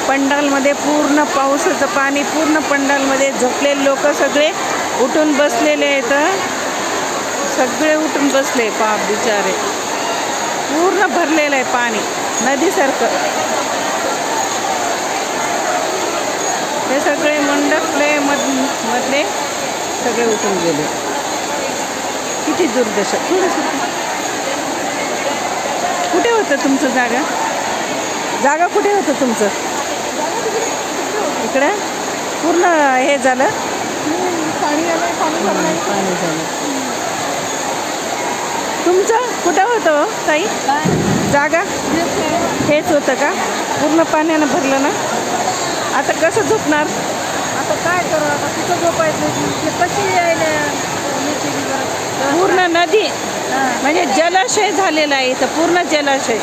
पंडालमध्ये पूर्ण पावसाचं पाणी, पूर्ण पंडालमध्ये झोपलेले लोक सगळे उठून बसलेले आहेत. सगळे उठून बसले, पाप बिचारे. पूर्ण भरलेलं आहे पाणी नदीसारखं. हे सगळे मंडपले मधले सगळे उठून गेले. किती दुर्दशा. कुठे होतं तुमचं जागा? जागा कुठे होतं तुमचं? इकडं पूर्ण हे झालं, पाणी झालं. तुमचं कुठं होतं हो ताई जागा? हेच होतं का? पूर्ण पाण्यानं भरलं ना. आता कसं झोपणार? आता काय करू? आता कुठं झोपायचं? कशी यायला? पूर्ण नदी म्हणजे जलाशय झालेला आहे इथं, पूर्ण जलाशय.